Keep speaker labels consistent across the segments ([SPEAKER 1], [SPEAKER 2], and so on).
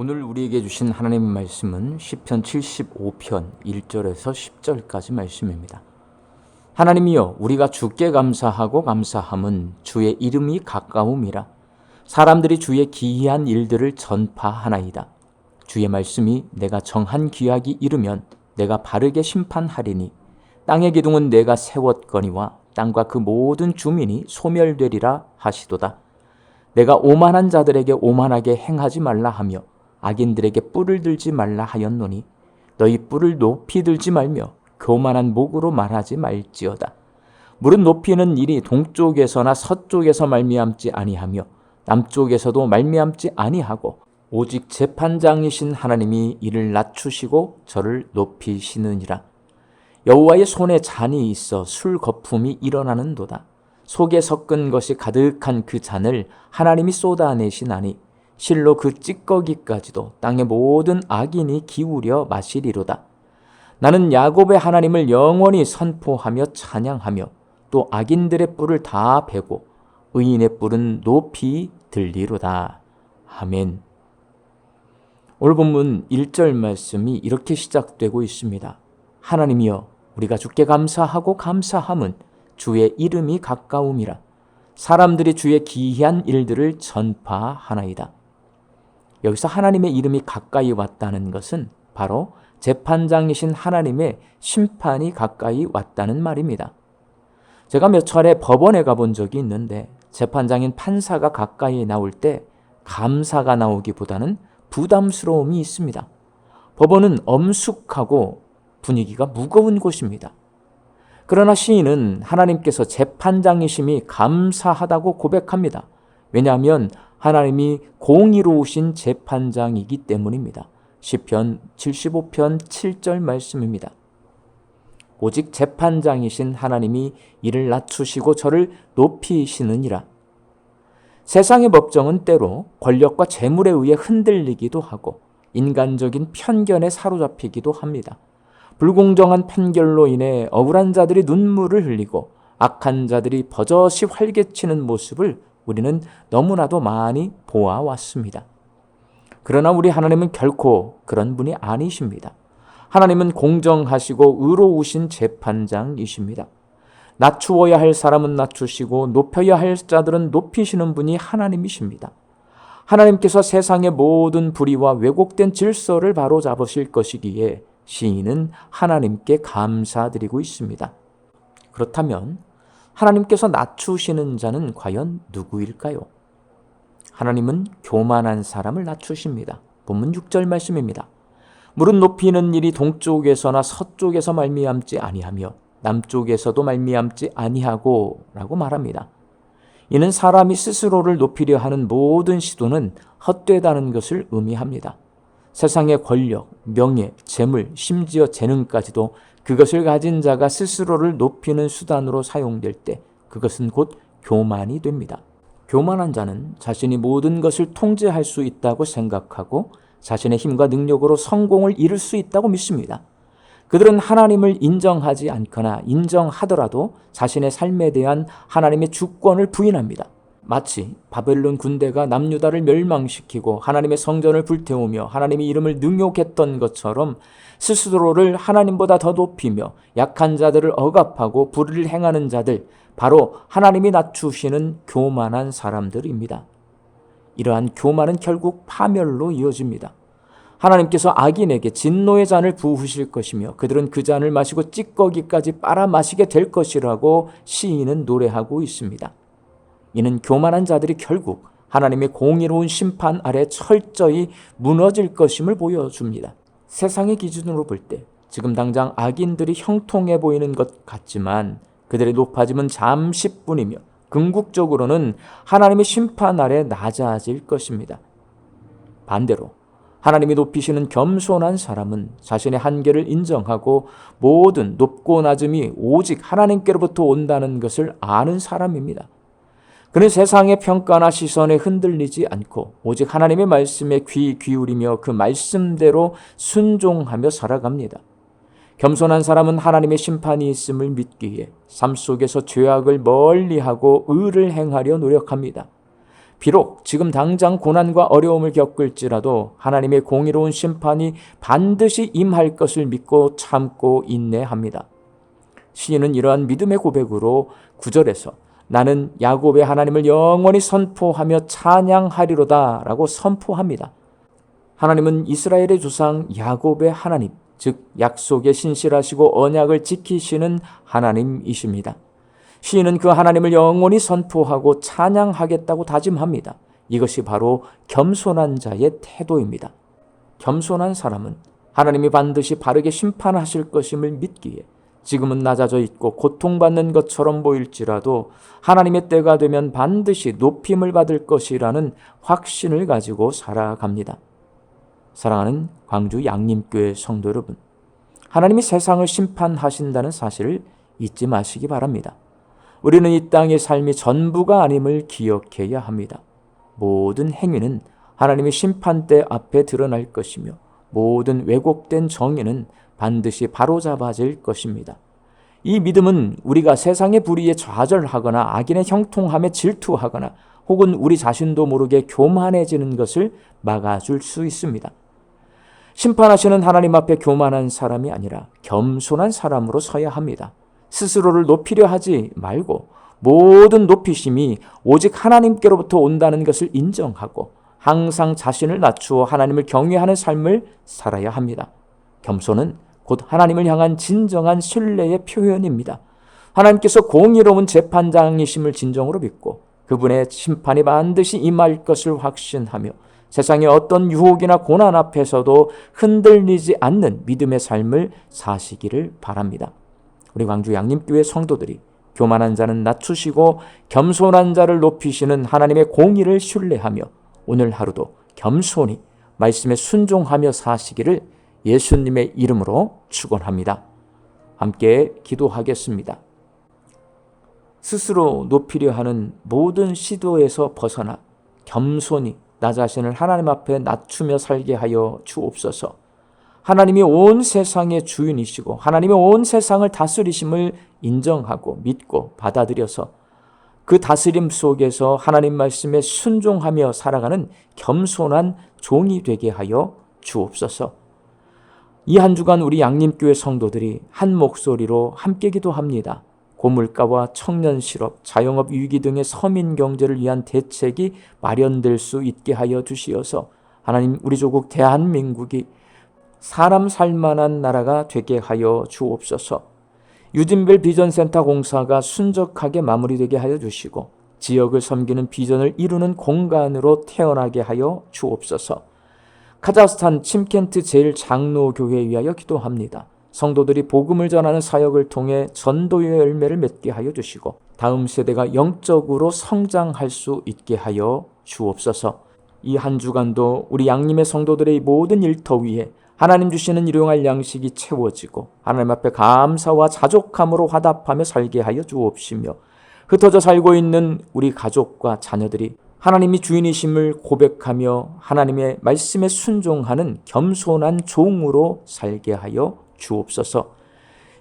[SPEAKER 1] 오늘 우리에게 주신 하나님의 말씀은 시편 75편 1절에서 10절까지 말씀입니다. 하나님이여, 우리가 주께 감사하고 감사함은 주의 이름이 가까움이라. 사람들이 주의 기이한 일들을 전파하나이다. 주의 말씀이 내가 정한 기약이 이르면 내가 바르게 심판하리니 땅의 기둥은 내가 세웠거니와 땅과 그 모든 주민이 소멸되리라 하시도다. 내가 오만한 자들에게 오만하게 행하지 말라 하며 악인들에게 뿔을 들지 말라 하였노니 너희 뿔을 높이 들지 말며 교만한 목으로 말하지 말지어다. 무릇 높이는 일이 동쪽에서나 서쪽에서 말미암지 아니하며 남쪽에서도 말미암지 아니하고 오직 재판장이신 하나님이 이를 낮추시고 저를 높이시느니라. 여호와의 손에 잔이 있어 술 거품이 일어나는도다. 속에 섞은 것이 가득한 그 잔을 하나님이 쏟아내시나니 실로 그 찌꺼기까지도 땅의 모든 악인이 기울여 마시리로다. 나는 야곱의 하나님을 영원히 선포하며 찬양하며 또 악인들의 뿔을 다 베고 의인의 뿔은 높이 들리로다. 아멘. 오늘 본문 1절 말씀이 이렇게 시작되고 있습니다. 하나님이여, 우리가 주께 감사하고 감사함은 주의 이름이 가까움이라. 사람들이 주의 기이한 일들을 전파하나이다. 여기서 하나님의 이름이 가까이 왔다는 것은 바로 재판장이신 하나님의 심판이 가까이 왔다는 말입니다. 제가 몇 차례 법원에 가본 적이 있는데 재판장인 판사가 가까이 나올 때 감사가 나오기보다는 부담스러움이 있습니다. 법원은 엄숙하고 분위기가 무거운 곳입니다. 그러나 시인은 하나님께서 재판장이심이 감사하다고 고백합니다. 왜냐하면 하나님이 공의로우신 재판장이기 때문입니다. 시편 75편 7절 말씀입니다. 오직 재판장이신 하나님이 이를 낮추시고 저를 높이시느니라. 세상의 법정은 때로 권력과 재물에 의해 흔들리기도 하고 인간적인 편견에 사로잡히기도 합니다. 불공정한 판결로 인해 억울한 자들이 눈물을 흘리고 악한 자들이 버젓이 활개치는 모습을 우리는 너무나도 많이 보아왔습니다. 그러나 우리 하나님은 결코 그런 분이 아니십니다. 하나님은 공정하시고 의로우신 재판장이십니다. 낮추어야 할 사람은 낮추시고 높여야 할 자들은 높이시는 분이 하나님이십니다. 하나님께서 세상의 모든 불의와 왜곡된 질서를 바로잡으실 것이기에 시인은 하나님께 감사드리고 있습니다. 그렇다면 하나님께서 낮추시는 자는 과연 누구일까요? 하나님은 교만한 사람을 낮추십니다. 본문 6절 말씀입니다. 무릇 높이는 일이 동쪽에서나 서쪽에서 말미암지 아니하며 남쪽에서도 말미암지 아니하고 라고 말합니다. 이는 사람이 스스로를 높이려 하는 모든 시도는 헛되다는 것을 의미합니다. 세상의 권력, 명예, 재물, 심지어 재능까지도 그것을 가진 자가 스스로를 높이는 수단으로 사용될 때 그것은 곧 교만이 됩니다. 교만한 자는 자신이 모든 것을 통제할 수 있다고 생각하고 자신의 힘과 능력으로 성공을 이룰 수 있다고 믿습니다. 그들은 하나님을 인정하지 않거나 인정하더라도 자신의 삶에 대한 하나님의 주권을 부인합니다. 마치 바벨론 군대가 남유다를 멸망시키고 하나님의 성전을 불태우며 하나님의 이름을 능욕했던 것처럼 스스로를 하나님보다 더 높이며 약한 자들을 억압하고 불의를 행하는 자들, 바로 하나님이 낮추시는 교만한 사람들입니다. 이러한 교만은 결국 파멸로 이어집니다. 하나님께서 악인에게 진노의 잔을 부으실 것이며 그들은 그 잔을 마시고 찌꺼기까지 빨아 마시게 될 것이라고 시인은 노래하고 있습니다. 이는 교만한 자들이 결국 하나님의 공의로운 심판 아래 철저히 무너질 것임을 보여줍니다. 세상의 기준으로 볼 때 지금 당장 악인들이 형통해 보이는 것 같지만 그들의 높아짐은 잠시뿐이며 궁극적으로는 하나님의 심판 아래 낮아질 것입니다. 반대로 하나님이 높이시는 겸손한 사람은 자신의 한계를 인정하고 모든 높고 낮음이 오직 하나님께로부터 온다는 것을 아는 사람입니다. 그는 세상의 평가나 시선에 흔들리지 않고 오직 하나님의 말씀에 귀 기울이며 그 말씀대로 순종하며 살아갑니다. 겸손한 사람은 하나님의 심판이 있음을 믿기에 삶 속에서 죄악을 멀리하고 의를 행하려 노력합니다. 비록 지금 당장 고난과 어려움을 겪을지라도 하나님의 공의로운 심판이 반드시 임할 것을 믿고 참고 인내합니다. 시인은 이러한 믿음의 고백으로 9절에서 나는 야곱의 하나님을 영원히 선포하며 찬양하리로다 라고 선포합니다. 하나님은 이스라엘의 조상 야곱의 하나님, 즉 약속에 신실하시고 언약을 지키시는 하나님이십니다. 시인은 그 하나님을 영원히 선포하고 찬양하겠다고 다짐합니다. 이것이 바로 겸손한 자의 태도입니다. 겸손한 사람은 하나님이 반드시 바르게 심판하실 것임을 믿기에 지금은 낮아져 있고 고통받는 것처럼 보일지라도 하나님의 때가 되면 반드시 높임을 받을 것이라는 확신을 가지고 살아갑니다. 사랑하는 광주 양림교회 성도 여러분, 하나님이 세상을 심판하신다는 사실을 잊지 마시기 바랍니다. 우리는 이 땅의 삶이 전부가 아님을 기억해야 합니다. 모든 행위는 하나님의 심판대 앞에 드러날 것이며 모든 왜곡된 정의는 반드시 바로잡아질 것입니다. 이 믿음은 우리가 세상의 불의에 좌절하거나 악인의 형통함에 질투하거나 혹은 우리 자신도 모르게 교만해지는 것을 막아줄 수 있습니다. 심판하시는 하나님 앞에 교만한 사람이 아니라 겸손한 사람으로 서야 합니다. 스스로를 높이려 하지 말고 모든 높이심이 오직 하나님께로부터 온다는 것을 인정하고 항상 자신을 낮추어 하나님을 경외하는 삶을 살아야 합니다. 겸손은 곧 하나님을 향한 진정한 신뢰의 표현입니다. 하나님께서 공의로운 재판장이심을 진정으로 믿고 그분의 심판이 반드시 임할 것을 확신하며 세상의 어떤 유혹이나 고난 앞에서도 흔들리지 않는 믿음의 삶을 사시기를 바랍니다. 우리 광주 양림교회 성도들이 교만한 자는 낮추시고 겸손한 자를 높이시는 하나님의 공의를 신뢰하며 오늘 하루도 겸손히 말씀에 순종하며 사시기를 예수님의 이름으로 축원합니다. 함께 기도하겠습니다. 스스로 높이려 하는 모든 시도에서 벗어나 겸손히 나 자신을 하나님 앞에 낮추며 살게 하여 주옵소서. 하나님이 온 세상의 주인이시고 하나님이 온 세상을 다스리심을 인정하고 믿고 받아들여서 그 다스림 속에서 하나님 말씀에 순종하며 살아가는 겸손한 종이 되게 하여 주옵소서. 이 한 주간 우리 양림교회 성도들이 한 목소리로 함께 기도합니다. 고물가와 청년 실업, 자영업 위기 등의 서민 경제를 위한 대책이 마련될 수 있게 하여 주시어서 하나님 우리 조국 대한민국이 사람 살만한 나라가 되게 하여 주옵소서. 유진벨 비전센터 공사가 순적하게 마무리되게 하여 주시고 지역을 섬기는 비전을 이루는 공간으로 태어나게 하여 주옵소서. 카자흐스탄 침켄트 제일장로교회에 위하여 기도합니다. 성도들이 복음을 전하는 사역을 통해 전도의 열매를 맺게 하여 주시고 다음 세대가 영적으로 성장할 수 있게 하여 주옵소서. 이 한 주간도 우리 양림의 성도들의 모든 일터 위에 하나님 주시는 일용할 양식이 채워지고 하나님 앞에 감사와 자족함으로 화답하며 살게 하여 주옵시며 흩어져 살고 있는 우리 가족과 자녀들이 하나님이 주인이심을 고백하며 하나님의 말씀에 순종하는 겸손한 종으로 살게 하여 주옵소서.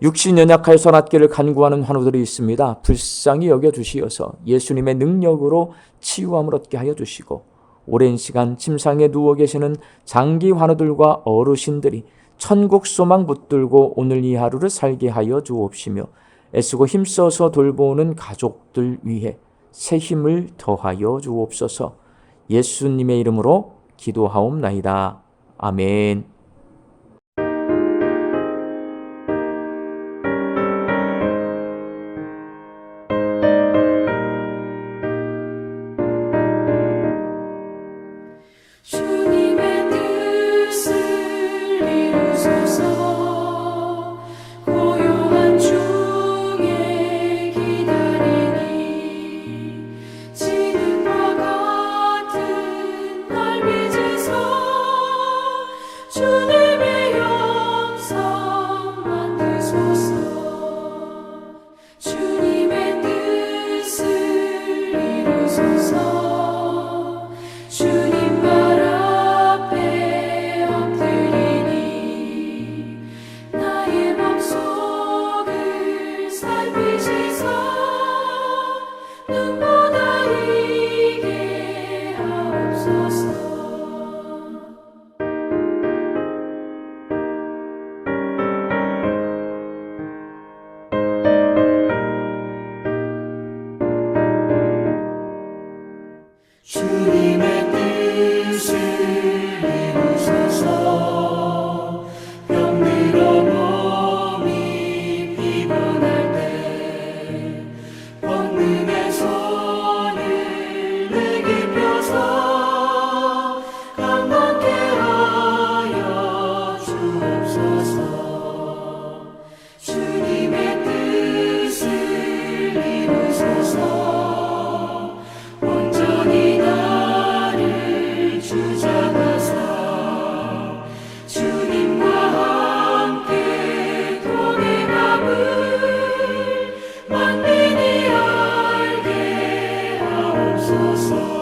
[SPEAKER 1] 육신 연약하여서 낫기를 간구하는 환우들이 있습니다. 불쌍히 여겨주시어서 예수님의 능력으로 치유함을 얻게 하여 주시고 오랜 시간 침상에 누워 계시는 장기 환우들과 어르신들이 천국 소망 붙들고 오늘 이 하루를 살게 하여 주옵시며 애쓰고 힘써서 돌보는 가족들 위해 새 힘을 더하여 주옵소서. 예수님의 이름으로 기도하옵나이다. 아멘.
[SPEAKER 2] 주 주옵소서. 온전히 나를 주장하사 주님과 함께 동행함을 만민이 알게 하옵소서.